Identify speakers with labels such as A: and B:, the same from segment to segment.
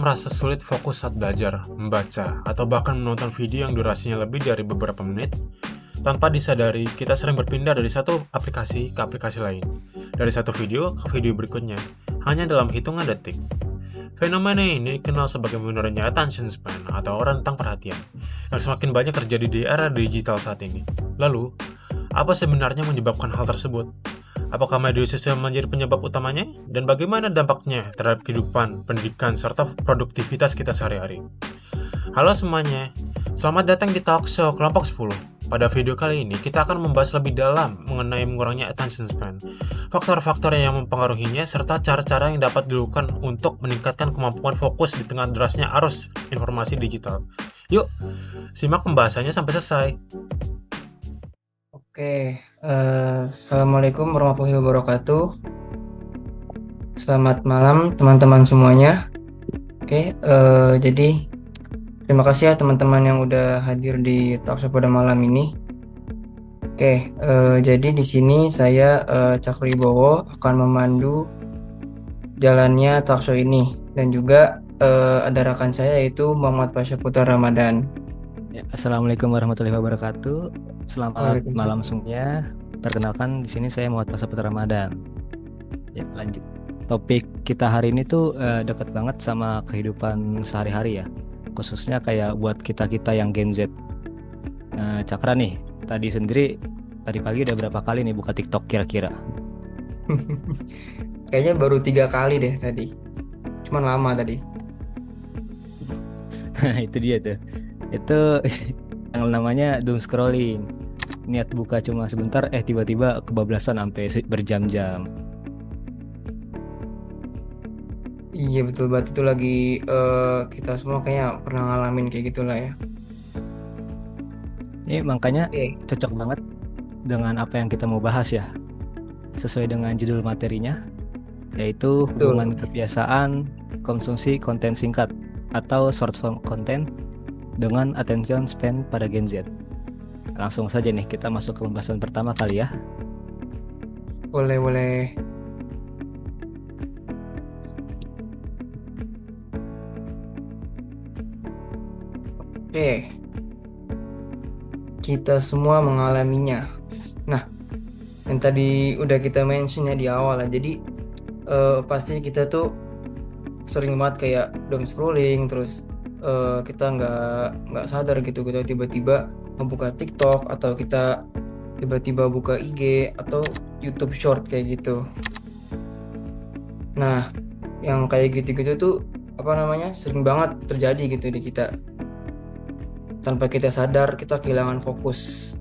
A: merasa sulit fokus saat belajar, membaca, atau bahkan menonton video yang durasinya lebih dari beberapa menit? Tanpa disadari, kita sering berpindah dari satu aplikasi ke aplikasi lain, dari satu video ke video berikutnya, hanya dalam hitungan detik. Fenomena ini dikenal sebagai menurunnya attention span atau rentang perhatian, yang semakin banyak terjadi di era digital saat ini. Lalu, apa sebenarnya menyebabkan hal tersebut? Apakah media sosial menjadi penyebab utamanya? Dan bagaimana dampaknya terhadap kehidupan, pendidikan, serta produktivitas kita sehari-hari? Halo semuanya, selamat datang di Talkshow Kelompok 10. Pada video kali ini, kita akan membahas lebih dalam mengenai mengurangnya attention span, faktor-faktor yang mempengaruhinya, serta cara-cara yang dapat dilakukan untuk meningkatkan kemampuan fokus di tengah derasnya arus informasi digital. Yuk, simak pembahasannya sampai selesai.
B: Oke, Assalamualaikum warahmatullahi wabarakatuh. Selamat malam teman-teman semuanya. Oke, jadi terima kasih ya teman-teman yang udah hadir di talkshow pada malam ini. Oke, jadi di sini saya Cakribowo akan memandu jalannya talkshow ini dan juga ada rekan saya yaitu Muhammad Pasha Putra Ramadan.
C: Ya, Assalamualaikum warahmatullahi wabarakatuh. Selamat malam semuanya. Perkenalkan, di sini saya Muhammad Pasha Putra Ramadan. Ya, lanjut. Topik kita hari ini tuh dekat banget sama kehidupan sehari-hari ya. Khususnya kayak buat kita-kita yang Gen Z. Cakra nih, tadi pagi udah berapa kali nih buka TikTok kira-kira?
B: Kayaknya baru 3 kali deh tadi. Cuman lama tadi.
C: Itu dia tuh. Itu yang namanya doom scrolling. Niat buka cuma sebentar, tiba-tiba kebablasan sampai berjam-jam.
B: Iya betul banget, itu lagi kita semua kayaknya pernah ngalamin kayak gitulah ya.
C: Ini makanya cocok banget dengan apa yang kita mau bahas ya. Sesuai dengan judul materinya, yaitu hubungan kebiasaan konsumsi konten singkat atau short form content dengan attention span pada Gen Z. Langsung saja nih kita masuk ke pembahasan pertama kali ya.
B: Boleh. Oke. Kita semua mengalaminya. Nah, yang tadi udah kita mention ya di awal lah. Jadi pasti kita tuh sering banget kayak doom scrolling, terus kita nggak sadar gitu, kita tiba-tiba membuka TikTok atau kita tiba-tiba buka IG atau YouTube Short kayak gitu. Nah, yang kayak gitu-gitu tuh sering banget terjadi gitu di kita. Tanpa kita sadar kita kehilangan fokus.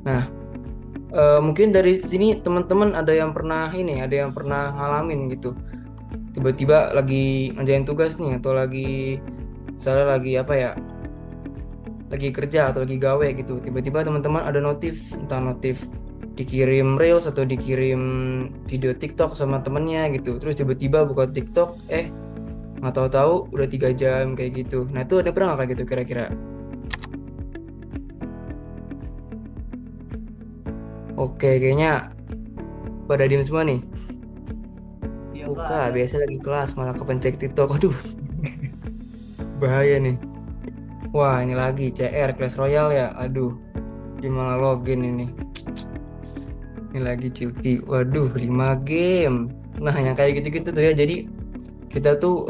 B: Nah, mungkin dari sini teman-teman ada yang pernah ngalamin gitu. Tiba-tiba lagi ngerjain tugas nih atau lagi lagi kerja atau lagi gawe gitu. Tiba-tiba teman-teman ada entah notif dikirim reels atau dikirim video TikTok sama temennya gitu. Terus tiba-tiba buka TikTok, nggak tahu-tahu udah 3 jam kayak gitu. Nah itu ada pernah nggak kayak gitu kira-kira? Oke, kayaknya pada diem semua nih. Buka, biasa lagi kelas malah kepencet TikTok. Aduh, bahaya nih. Wah, ini lagi CR Clash Royale ya. Aduh, gimana login ini? Ini lagi Cilki. Waduh, 5 game. Nah, yang kayak gitu-gitu tuh ya. Jadi kita tuh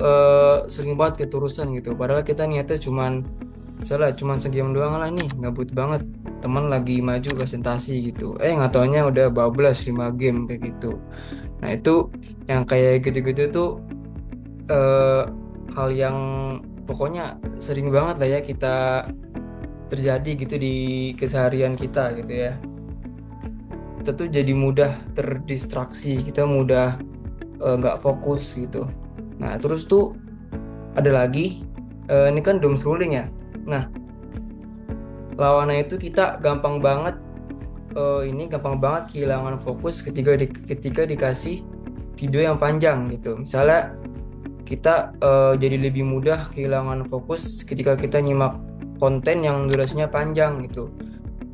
B: sering banget keterusan gitu. Padahal kita niatnya cuman segame doang lah nih, nggak butuh banget. Teman lagi maju presentasi gitu. Nggak taunya udah bablas 5 game kayak gitu. Nah itu yang kayak gitu-gitu tuh hal yang pokoknya sering banget lah ya kita terjadi gitu di keseharian kita gitu ya. Kita tuh jadi mudah terdistraksi, kita mudah nggak fokus gitu. Nah terus tuh ada lagi ini kan doom scrolling ya. Nah lawannya itu kita gampang banget kehilangan fokus ketika dikasih video yang panjang gitu. Misalnya kita jadi lebih mudah kehilangan fokus ketika kita nyimak konten yang durasinya panjang gitu.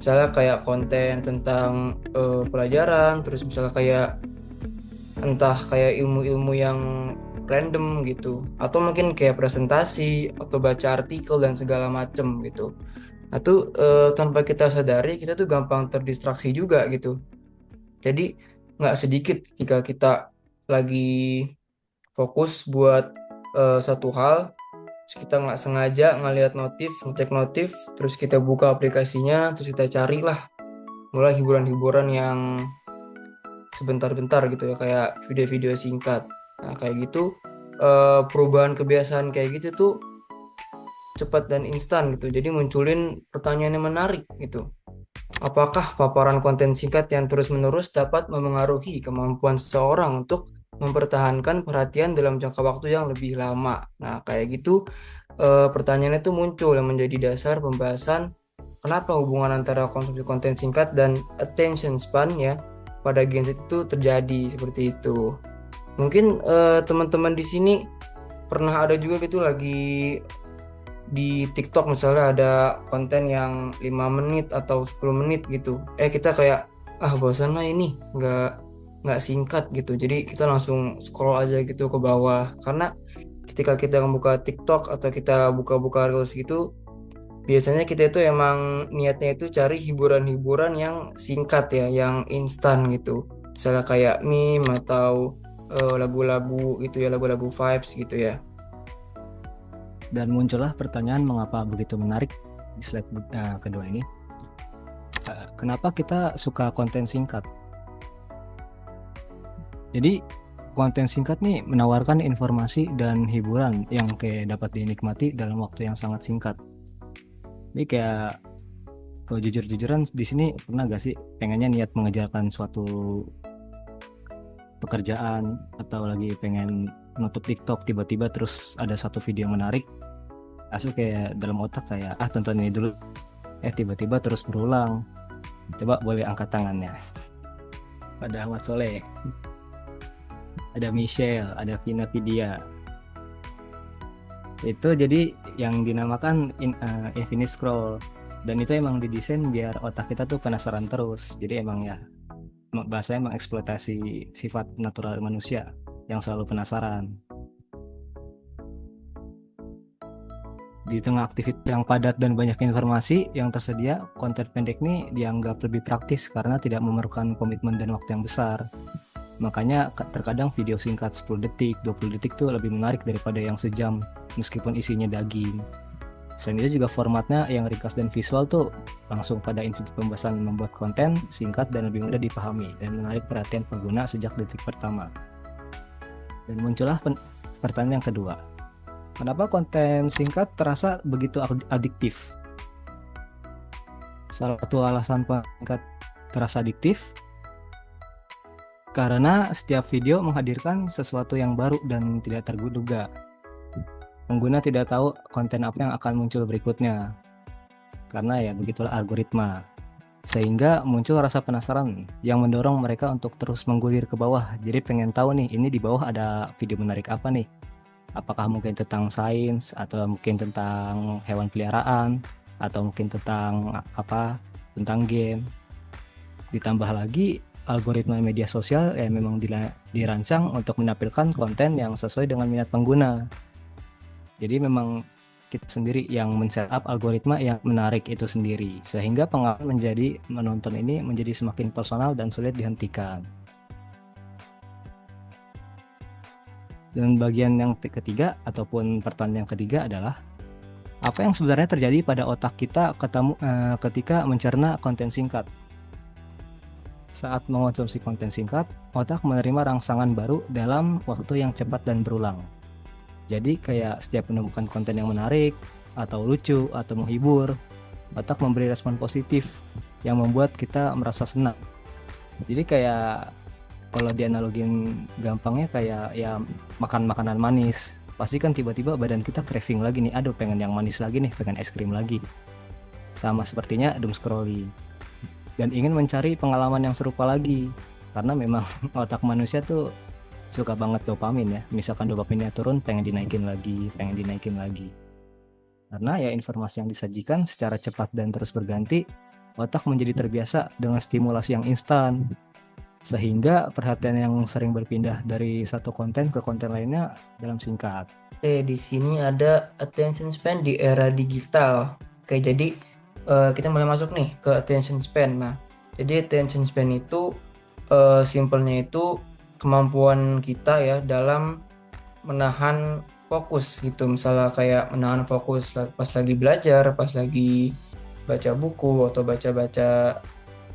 B: Misalnya kayak konten tentang pelajaran, terus misalnya kayak entah kayak ilmu-ilmu yang random gitu, atau mungkin kayak presentasi atau baca artikel dan segala macem gitu. Nah tuh tanpa kita sadari kita tuh gampang terdistraksi juga gitu. Jadi nggak sedikit ketika kita lagi fokus buat satu hal, terus kita nggak sengaja ngelihat notif, ngecek notif, terus kita buka aplikasinya, terus kita carilah mulai hiburan-hiburan yang sebentar-bentar gitu ya, kayak video-video singkat. Nah kayak gitu perubahan kebiasaan kayak gitu tuh cepat dan instan gitu. Jadi munculin pertanyaan yang menarik gitu. Apakah paparan konten singkat yang terus-menerus dapat memengaruhi kemampuan seseorang untuk mempertahankan perhatian dalam jangka waktu yang lebih lama? Nah, kayak gitu pertanyaan itu muncul yang menjadi dasar pembahasan kenapa hubungan antara konsumsi konten singkat dan attention span ya pada Gen Z itu terjadi seperti itu. Mungkin teman-teman di sini pernah ada juga gitu lagi di TikTok misalnya ada konten yang 5 menit atau 10 menit gitu. Kita kayak bosan lah ini, nggak singkat gitu. Jadi kita langsung scroll aja gitu ke bawah. Karena ketika kita membuka TikTok atau kita buka-buka Reels gitu, biasanya kita itu emang niatnya itu cari hiburan-hiburan yang singkat ya, yang instan gitu. Misalnya kayak meme atau lagu-lagu itu ya, lagu-lagu vibes gitu ya.
C: Dan muncullah pertanyaan mengapa begitu menarik di slide kedua ini. Kenapa kita suka konten singkat? Jadi konten singkat nih menawarkan informasi dan hiburan yang kayak dapat dinikmati dalam waktu yang sangat singkat. Ini kayak kalau jujur-jujuran di sini pernah gak sih pengennya niat mengejarkan suatu pekerjaan atau lagi pengen nutup TikTok, tiba-tiba terus ada satu video menarik, langsung kayak dalam otak kayak tonton ini dulu, tiba-tiba terus berulang. Coba boleh angkat tangannya. Ada Ahmad Soleh, ada Michelle, ada Vina Vidya. Itu jadi yang dinamakan infinite scroll, dan itu emang didesain biar otak kita tuh penasaran terus. Jadi emang ya bahasanya mengeksploitasi sifat natural manusia yang selalu penasaran. Di tengah aktivitas yang padat dan banyak informasi yang tersedia, konten pendek ini dianggap lebih praktis karena tidak memerlukan komitmen dan waktu yang besar. Makanya terkadang video singkat 10 detik, 20 detik tuh lebih menarik daripada yang sejam, meskipun isinya daging. Selain itu juga formatnya yang ringkas dan visual tuh langsung pada inti pembahasan membuat konten singkat dan lebih mudah dipahami dan menarik perhatian pengguna sejak detik pertama. Dan muncullah pertanyaan yang kedua. Kenapa konten singkat terasa begitu adiktif? Salah satu alasan konten singkat terasa adiktif karena setiap video menghadirkan sesuatu yang baru dan tidak terduga. Pengguna tidak tahu konten apa yang akan muncul berikutnya. Karena ya begitulah algoritma. Sehingga muncul rasa penasaran yang mendorong mereka untuk terus menggulir ke bawah. Jadi pengen tahu nih, ini di bawah ada video menarik apa nih? Apakah mungkin tentang sains, atau mungkin tentang hewan peliharaan, atau mungkin tentang tentang game. Ditambah lagi algoritma media sosial memang dirancang untuk menampilkan konten yang sesuai dengan minat pengguna. Jadi memang kita sendiri yang men-setup algoritma yang menarik itu sendiri, sehingga pengalaman menonton ini menjadi semakin personal dan sulit dihentikan. Dan bagian yang ketiga ataupun pertanyaan yang ketiga adalah apa yang sebenarnya terjadi pada otak kita ketika mencerna konten singkat. Saat mengonsumsi konten singkat, otak menerima rangsangan baru dalam waktu yang cepat dan berulang. Jadi kayak setiap menemukan konten yang menarik atau lucu atau menghibur, otak memberi respon positif yang membuat kita merasa senang. Jadi kayak kalau dianalogin gampangnya kayak ya makan makanan manis, pasti kan tiba-tiba badan kita craving lagi nih, aduh pengen yang manis lagi nih, pengen es krim lagi. Sama sepertinya doom scrolling, dan ingin mencari pengalaman yang serupa lagi, karena memang otak manusia tuh suka banget dopamin ya. Misalkan dopaminnya turun, pengen dinaikin lagi. Karena ya informasi yang disajikan secara cepat dan terus berganti, otak menjadi terbiasa dengan stimulasi yang instan. sehingga perhatian yang sering berpindah dari satu konten ke konten lainnya dalam singkat.
B: Di sini ada attention span di era digital. Oke, jadi kita mulai masuk nih ke attention span. Nah, jadi attention span itu simpelnya itu kemampuan kita ya dalam menahan fokus gitu. Misalnya kayak menahan fokus pas lagi belajar, pas lagi baca buku atau baca-baca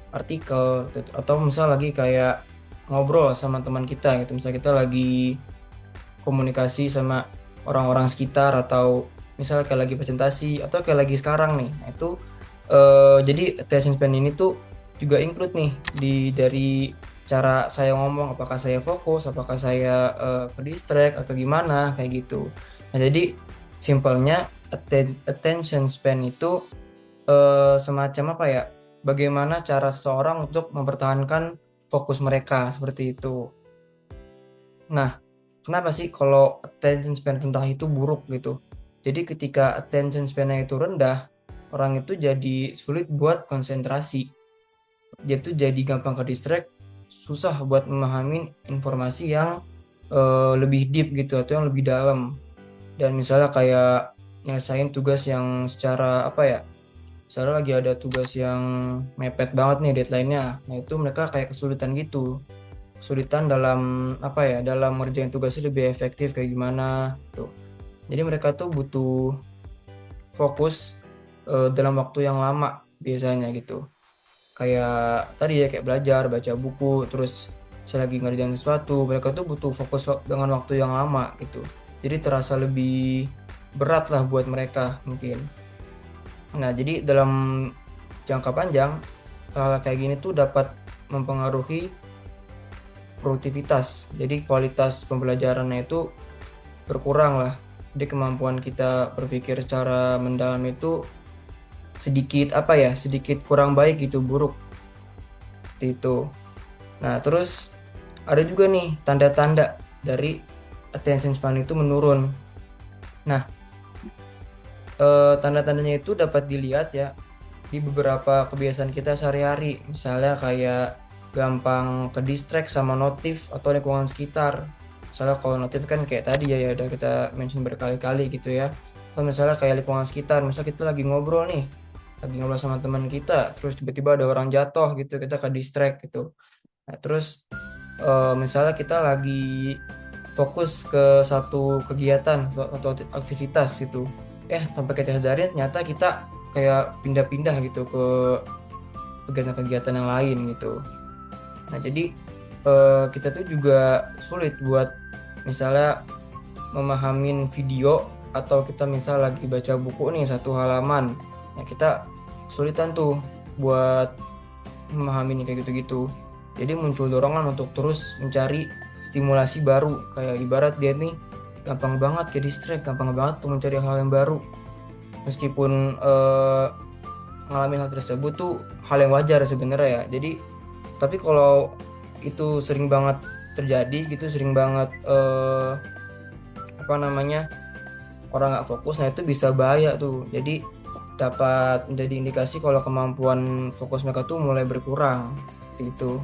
B: artikel atau misal lagi kayak ngobrol sama teman kita gitu. Misal kita lagi komunikasi sama orang-orang sekitar atau misalnya kayak lagi presentasi atau kayak lagi sekarang nih. Nah, itu jadi attention span ini tuh juga include nih dari cara saya ngomong, apakah saya fokus, apakah saya ke distract atau gimana kayak gitu. Nah, jadi simpelnya attention span itu semacam apa ya? Bagaimana cara seseorang untuk mempertahankan fokus mereka seperti itu. Nah, kenapa sih kalau attention span rendah itu buruk gitu? Jadi ketika attention span-nya itu rendah, orang itu jadi sulit buat konsentrasi. Dia tuh jadi gampang ke distract, susah buat memahami informasi yang lebih deep gitu atau yang lebih dalam. Dan misalnya kayak nyelesain tugas yang secara apa ya? Misalnya lagi ada tugas yang mepet banget nih deadline-nya. Nah, itu mereka kayak kesulitan gitu. Kesulitan dalam apa ya, dalam ngerjain tugasnya lebih efektif kayak gimana tuh. Jadi mereka tuh butuh fokus dalam waktu yang lama biasanya gitu. Kayak tadi ya kayak belajar, baca buku, terus saya lagi ngerjain sesuatu, mereka tuh butuh fokus dengan waktu yang lama gitu. Jadi terasa lebih berat lah buat mereka mungkin. Nah, jadi dalam jangka panjang hal kayak gini tuh dapat mempengaruhi produktivitas. Jadi kualitas pembelajarannya itu berkurang lah. Jadi kemampuan kita berpikir secara mendalam itu sedikit apa ya, sedikit kurang baik gitu, buruk seperti itu. Nah, terus ada juga nih tanda-tanda dari attention span itu menurun. Nah, tanda-tandanya itu dapat dilihat ya di beberapa kebiasaan kita sehari-hari. Misalnya kayak gampang ke distract sama notif atau lingkungan sekitar. Misalnya kalau notif kan kayak tadi ya udah kita mention berkali-kali gitu ya. Atau misalnya kayak lingkungan sekitar, misalnya kita lagi ngobrol nih, lagi ngobrol sama teman kita, terus tiba-tiba ada orang jatuh gitu, kita ke distract gitu. Nah, terus misalnya kita lagi fokus ke satu kegiatan atau aktivitas gitu, sampai kita sadarin ternyata kita kayak pindah-pindah gitu ke kegiatan-kegiatan yang lain gitu. Nah, jadi kita tuh juga sulit buat misalnya memahamin video atau kita misal lagi baca buku nih satu halaman. Nah, kita kesulitan tuh buat memahami kayak gitu-gitu. Jadi muncul dorongan untuk terus mencari stimulasi baru. Kayak ibarat dia nih gampang banget ke distract, gampang banget tuh mencari hal yang baru. Meskipun ngalamin hal tersebut tuh hal yang wajar sebenarnya ya. Jadi tapi kalau itu sering banget terjadi gitu, sering banget orang nggak fokus, nah itu bisa bahaya tuh. Jadi dapat menjadi indikasi kalau kemampuan fokus mereka tuh mulai berkurang gitu.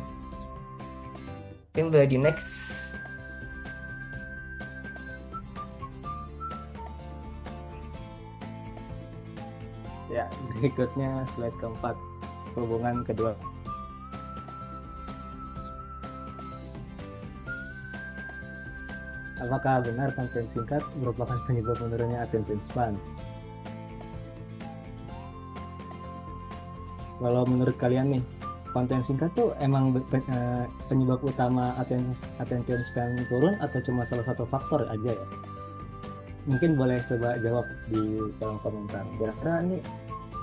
B: Mungkin boleh di next.
C: Ya, berikutnya slide keempat, hubungan kedua. Apakah benar konten singkat merupakan penyebab menurunnya attention span? Kalau menurut kalian nih, konten singkat tuh emang penyebab utama attention span turun atau cuma salah satu faktor aja ya? Mungkin boleh coba jawab di kolom komentar. Kira-kira nih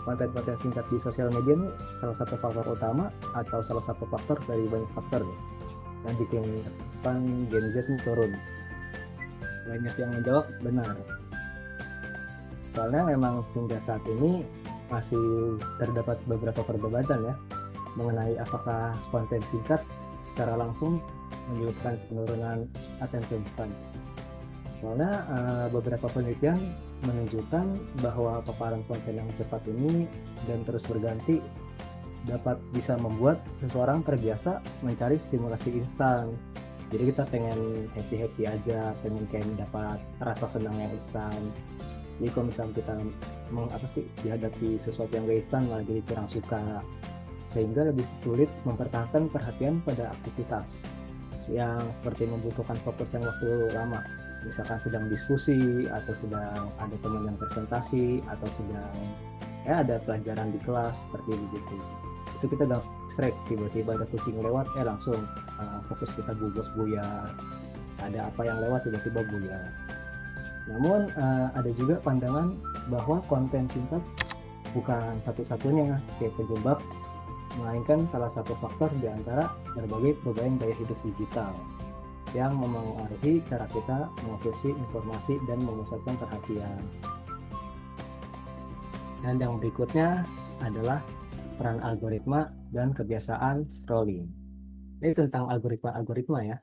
C: konten-konten singkat di sosial media nih salah satu faktor utama atau salah satu faktor dari banyak faktor nih yang bikin span Gen Z nih turun? Banyak yang menjawab benar. Soalnya memang hingga saat ini masih terdapat beberapa perdebatan ya mengenai apakah konten singkat secara langsung menyebabkan penurunan attention span. Soalnya beberapa penelitian menunjukkan bahwa paparan konten yang cepat ini dan terus berganti dapat bisa membuat seseorang terbiasa mencari stimulasi instan. Jadi kita pengen happy aja, pengen kayak dapat rasa senang yang instan. Jadi kalau misalnya kita dihadapi sesuatu yang gak instan malah jadi kurang suka, sehingga lebih sulit mempertahankan perhatian pada aktivitas yang seperti membutuhkan fokus yang waktu lama. Misalkan sedang diskusi, atau sedang ada teman yang presentasi, atau sedang ada pelajaran di kelas seperti begitu. Itu kita udah strike, tiba-tiba ada kucing lewat, langsung fokus kita buyar. Ada apa yang lewat, tiba-tiba buyar. Namun ada juga pandangan bahwa konten singkat bukan satu-satunya kayak penyebab, melainkan salah satu faktor di antara berbagai perubahan gaya hidup digital yang mempengaruhi cara kita mengonsumsi informasi dan memusatkan perhatian. Dan yang berikutnya adalah peran algoritma dan kebiasaan scrolling. Ini tentang algoritma ya.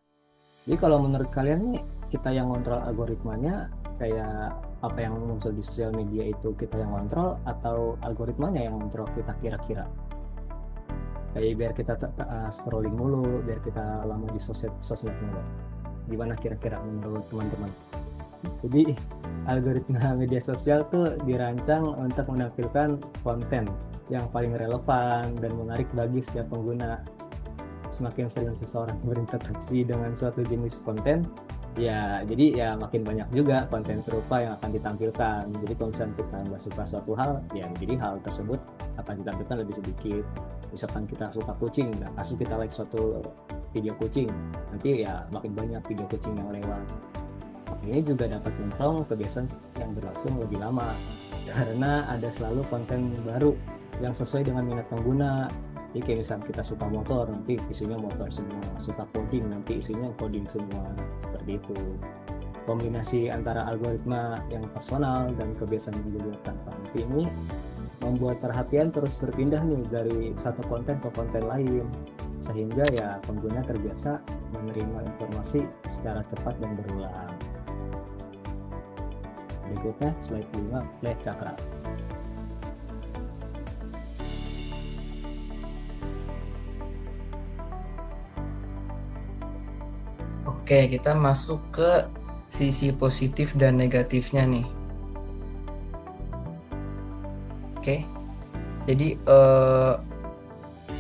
C: Jadi kalau menurut kalian nih, kita yang kontrol algoritmanya, kayak apa yang muncul di sosial media itu kita yang kontrol, atau algoritmanya yang kontrol kita kira-kira? Kayak biar kita scrolling mulu, biar kita lama di sosmed mulu. Gimana kira-kira menurut teman-teman? Jadi algoritma media sosial tuh dirancang untuk menampilkan konten yang paling relevan dan menarik bagi setiap pengguna. Semakin sering seseorang berinteraksi dengan suatu jenis konten, jadi makin banyak juga konten serupa yang akan ditampilkan. Jadi kalau misalnya kita nggak suka suatu hal, jadi hal tersebut akan ditampilkan lebih sedikit. Misalkan kita suka kucing, kasus kita like suatu video kucing, nanti makin banyak video kucing yang lewat. Ini juga dapat mendorong kebiasaan yang berlangsung lebih lama, karena ada selalu konten baru yang sesuai dengan minat pengguna. Jadi kayak misalnya kita suka motor, nanti isinya motor semua. Suka coding, nanti isinya coding semua. Seperti itu. Kombinasi antara algoritma yang personal dan kebiasaan yang dibuat tanpa henti ini membuat perhatian terus berpindah nih dari satu konten ke konten lain, sehingga pengguna terbiasa menerima informasi secara cepat dan berulang. Berikutnya slide 5, Play Cakra.
B: Oke, kita masuk ke sisi positif dan negatifnya nih. Oke, jadi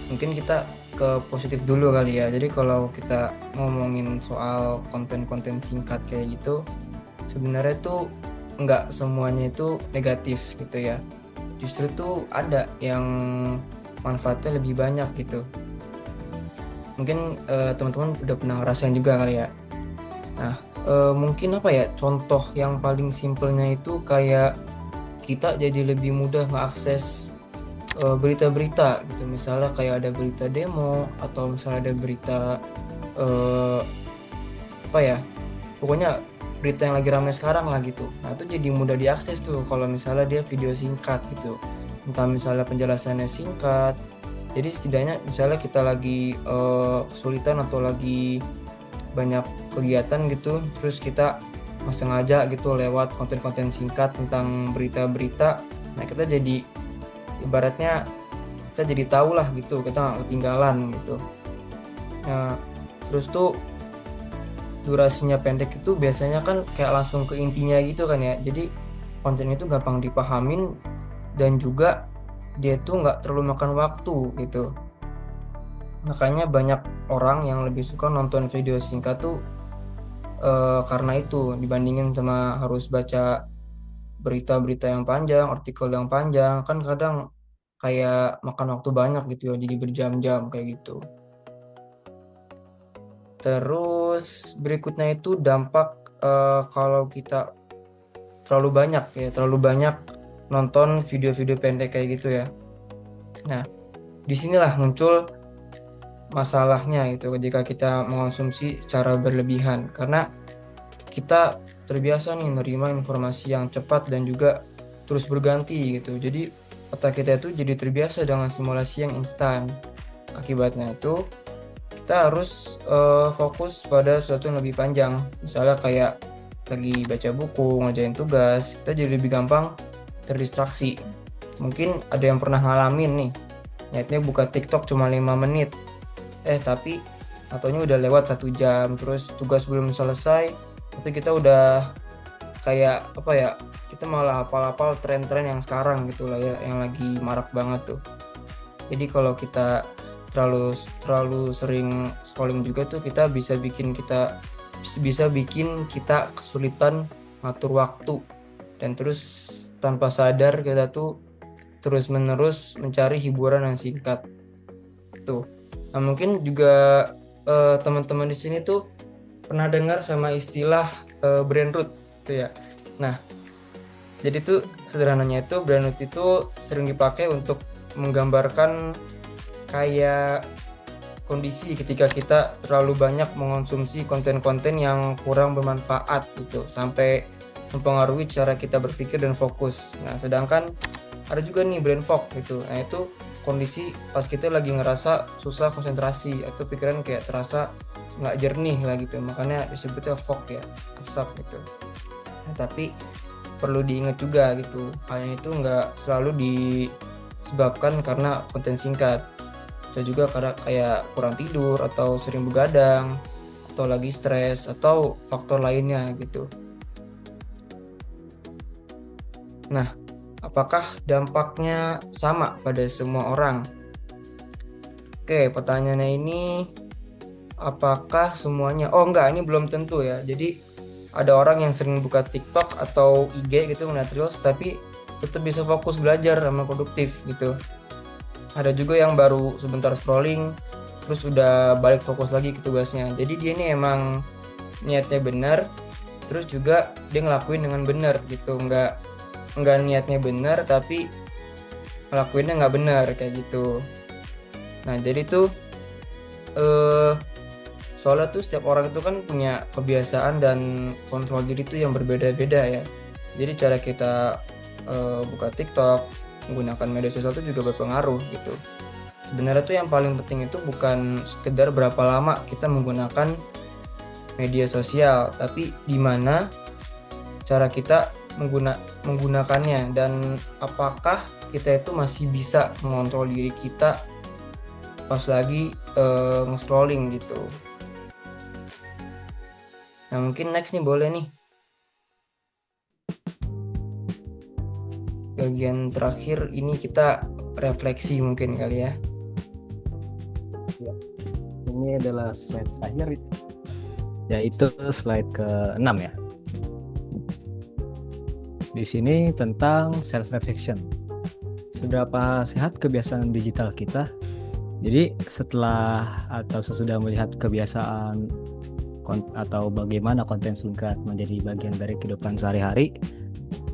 B: mungkin kita ke positif dulu kali ya. Jadi kalau kita ngomongin soal konten-konten singkat kayak gitu, sebenarnya tuh nggak semuanya itu negatif gitu ya. Justru tuh ada yang manfaatnya lebih banyak gitu. Mungkin teman-teman udah pernah ngerasain juga kali ya. Nah, mungkin contoh yang paling simpelnya itu kayak kita jadi lebih mudah mengakses berita-berita gitu. Misalnya kayak ada berita demo, atau misalnya ada berita pokoknya berita yang lagi ramai sekarang lah gitu. Nah, itu jadi mudah diakses tuh kalau misalnya dia video singkat gitu. Entah misalnya penjelasannya singkat. Jadi setidaknya misalnya kita lagi kesulitan atau lagi banyak kegiatan gitu, terus kita sengaja gitu lewat konten-konten singkat tentang berita-berita. Nah, kita jadi ibaratnya kita jadi tahu lah gitu, kita nggak ketinggalan gitu. Nah, terus tuh durasinya pendek itu biasanya kan kayak langsung ke intinya gitu kan ya. Jadi konten itu gampang dipahamin dan juga dia tuh nggak terlalu makan waktu gitu. Makanya banyak orang yang lebih suka nonton video singkat tuh karena itu, dibandingin sama harus baca berita-berita yang panjang, artikel yang panjang, kan kadang kayak makan waktu banyak gitu ya, jadi berjam-jam kayak gitu. Terus berikutnya itu dampak kalau kita terlalu banyak nonton video-video pendek kayak gitu ya. Nah, disinilah muncul masalahnya gitu jika kita mengonsumsi secara berlebihan, karena kita terbiasa nih menerima informasi yang cepat dan juga terus berganti gitu. Jadi otak kita itu jadi terbiasa dengan simulasi yang instan. Akibatnya itu kita harus fokus pada sesuatu yang lebih panjang. Misalnya kayak lagi baca buku, ngerjain tugas, kita jadi lebih gampang terdistraksi. Mungkin ada yang pernah ngalamin nih, niatnya buka TikTok cuma 5 menit, tapi ataunya udah lewat 1 jam, terus tugas belum selesai tapi kita udah kayak apa ya, kita malah hafal-hafal tren-tren yang sekarang gitu lah ya, yang lagi marak banget tuh. Jadi kalau kita terlalu sering scrolling juga tuh, bisa bikin kita kesulitan ngatur waktu, dan terus tanpa sadar kita tuh terus menerus mencari hiburan yang singkat tuh. Nah, mungkin juga teman-teman di sini tuh pernah dengar sama istilah brain rot tuh ya. Nah, jadi tuh sederhananya itu brain rot itu sering dipakai untuk menggambarkan kayak kondisi ketika kita terlalu banyak mengonsumsi konten-konten yang kurang bermanfaat gitu, sampai mempengaruhi cara kita berpikir dan fokus. Nah, sedangkan ada juga nih brain fog gitu. Nah, itu kondisi pas kita lagi ngerasa susah konsentrasi atau pikiran kayak terasa nggak jernih lah gitu, makanya disebutnya fog ya, asap gitu. Nah, tapi perlu diingat juga gitu, hal ini tuh nggak selalu disebabkan karena konten singkat, bisa juga karena kayak kurang tidur atau sering begadang atau lagi stres atau faktor lainnya gitu. Nah, apakah dampaknya sama pada semua orang? Oke, pertanyaannya ini, apakah semuanya? Oh enggak, ini belum tentu ya. Jadi ada orang yang sering buka TikTok atau IG gitu, ngeliat Reels, tapi tetap bisa fokus belajar sama produktif gitu. Ada juga yang baru sebentar scrolling, terus udah balik fokus lagi ke tugasnya. Jadi dia ini emang niatnya benar, terus juga dia ngelakuin dengan benar gitu. Enggak niatnya benar tapi ngelakuinnya nggak benar kayak gitu. Nah, jadi tuh soalnya tuh setiap orang itu kan punya kebiasaan dan kontrol diri tuh yang berbeda-beda ya. Jadi cara kita buka TikTok, menggunakan media sosial itu juga berpengaruh gitu. Sebenarnya tuh yang paling penting itu bukan sekedar berapa lama kita menggunakan media sosial, tapi di mana cara kita menggunakannya, dan apakah kita itu masih bisa mengontrol diri kita pas lagi nge-scrolling gitu. Nah, mungkin next nih boleh nih bagian terakhir ini, kita refleksi mungkin kali ya.
C: Ini adalah slide terakhir, yaitu slide ke-6 ya. Di sini tentang self reflection. Seberapa sehat kebiasaan digital kita? Jadi setelah atau sesudah melihat kebiasaan atau bagaimana konten singkat menjadi bagian dari kehidupan sehari-hari,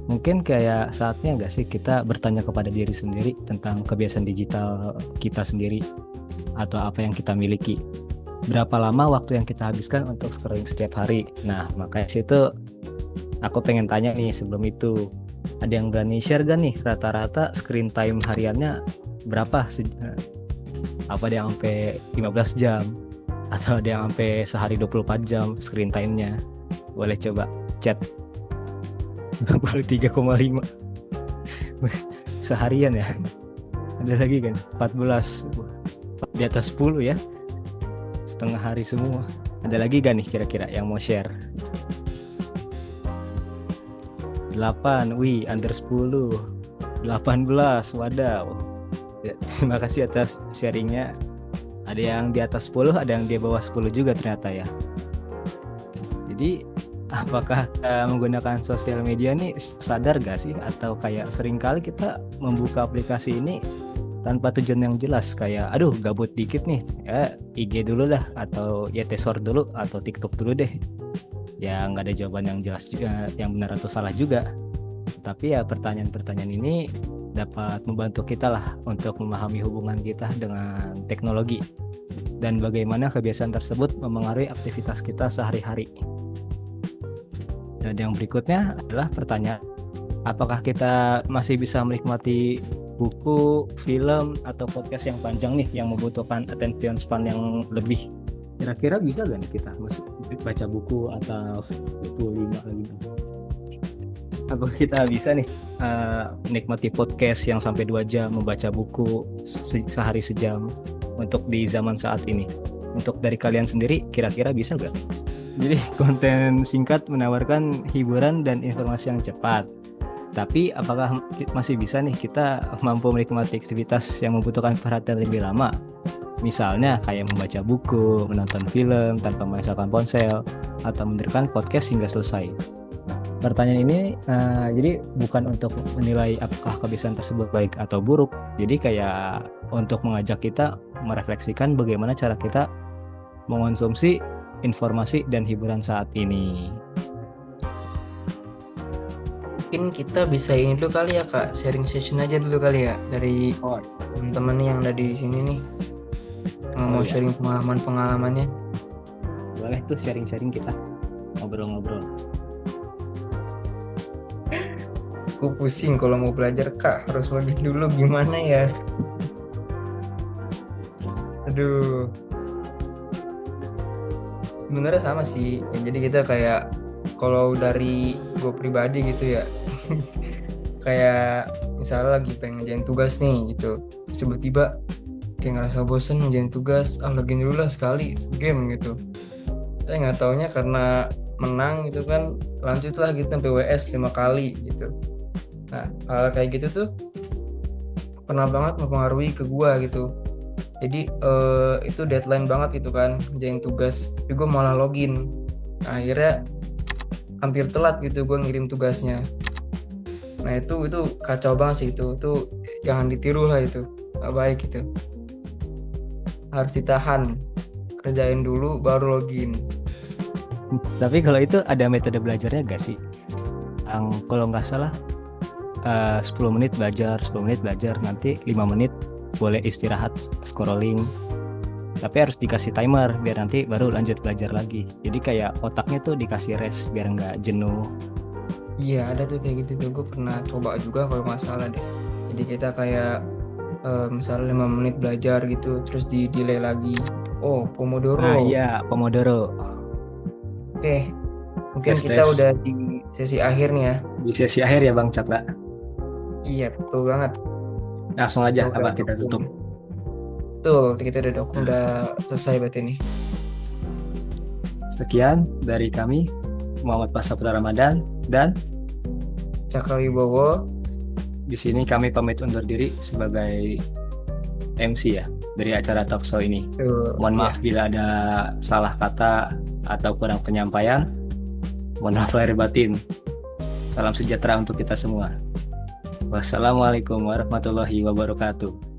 C: mungkin kayak saatnya nggak sih kita bertanya kepada diri sendiri tentang kebiasaan digital kita sendiri atau apa yang kita miliki. Berapa lama waktu yang kita habiskan untuk scrolling setiap hari? Nah, makanya situ aku pengen tanya nih sebelum itu, ada yang berani share gak nih rata-rata screen time hariannya berapa? Apa ada yang sampai 15 jam? Atau ada yang sampai sehari 24 jam screen time-nya? Boleh coba chat. 23,5 seharian ya. Ada lagi kan 14, di atas 10 ya, setengah hari semua. Ada lagi gak nih kira-kira yang mau share? 8, under 10, 18, wadaw. Terima kasih atas sharingnya. Ada yang di atas 10, ada yang di bawah 10 juga ternyata ya. Jadi apakah menggunakan sosial media nih sadar gak sih? Atau kayak seringkali kita membuka aplikasi ini tanpa tujuan yang jelas, kayak aduh gabut dikit nih ya, IG dulu lah, atau ya tesor dulu, atau TikTok dulu deh. Ya nggak ada jawaban yang jelas juga, yang benar atau salah juga. Tapi ya pertanyaan-pertanyaan ini dapat membantu kita lah untuk memahami hubungan kita dengan teknologi dan bagaimana kebiasaan tersebut memengaruhi aktivitas kita sehari-hari. Dan yang berikutnya adalah pertanyaan, apakah kita masih bisa menikmati buku, film, atau podcast yang panjang nih yang membutuhkan attention span yang lebih? Kira-kira bisa gak nih kita baca buku atau 25 lagi? Apa kita bisa nih menikmati podcast yang sampai 2 jam, membaca buku sehari sejam untuk di zaman saat ini? Untuk dari kalian sendiri, kira-kira bisa nggak? Jadi konten singkat menawarkan hiburan dan informasi yang cepat. Tapi apakah masih bisa nih kita mampu menikmati aktivitas yang membutuhkan perhatian lebih lama? Misalnya kayak membaca buku, menonton film tanpa menyalakan ponsel, atau mendengarkan podcast hingga selesai. Pertanyaan ini jadi bukan untuk menilai apakah kebiasaan tersebut baik atau buruk. Jadi kayak untuk mengajak kita merefleksikan bagaimana cara kita mengonsumsi informasi dan hiburan saat ini.
B: Mungkin kita bisa ini dulu kali ya Kak, sharing session aja dulu kali ya dari teman-teman yang ada di sini nih, yang mau sharing pengalamannya.
C: Boleh tuh sharing-sharing kita, ngobrol-ngobrol.
B: Aku pusing kalau mau belajar Kak, harus login dulu gimana ya? Aduh. Sebenarnya sama sih, ya, jadi kita kayak kalau dari gue pribadi gitu ya, kayak misalnya lagi pengen ngerjain tugas nih gitu, tiba-tiba kayak ngerasa bosen ngerjain tugas, login dulu lah sekali game gitu. Saya nggak taunya karena menang gitu kan, lanjutlah gitu sampai WS 5 kali gitu. Nah hal kayak gitu tuh pernah banget mempengaruhi ke gue gitu. Jadi itu deadline banget gitu kan, ngerjain tugas, tapi gue malah login. Nah, akhirnya hampir telat gitu gue ngirim tugasnya. Nah itu kacau banget sih, itu jangan ditiru lah, itu gak baik gitu. Harus ditahan, kerjain dulu baru login.
C: Tapi kalau itu ada metode belajarnya gak sih? Kalau nggak salah 10 menit belajar, nanti 5 menit boleh istirahat scrolling, tapi harus dikasih timer biar nanti baru lanjut belajar lagi. Jadi kayak otaknya tuh dikasih rest biar nggak jenuh.
B: Iya ada tuh kayak gitu tuh, gue pernah coba juga kalau nggak salah deh. Jadi kita kayak misalnya 5 menit belajar gitu, terus di delay lagi. Oh Pomodoro.
C: Nah iya Pomodoro.
B: Oke, mungkin kita udah di sesi akhir nih ya.
C: Di sesi akhir ya Bang Cakra.
B: Iya betul banget.
C: Langsung aja apa kita tutup.
B: Betul, kita udah selesai berarti ini.
C: Sekian dari kami, Muhammad Pasaputra Ramadan dan
B: Cakra Wibowo.
C: Di sini kami pamit undur diri sebagai MC ya dari acara talkshow ini. Mohon maaf bila ada salah kata atau kurang penyampaian. Mohon maaf lahir batin. Salam sejahtera untuk kita semua. Wassalamualaikum warahmatullahi wabarakatuh.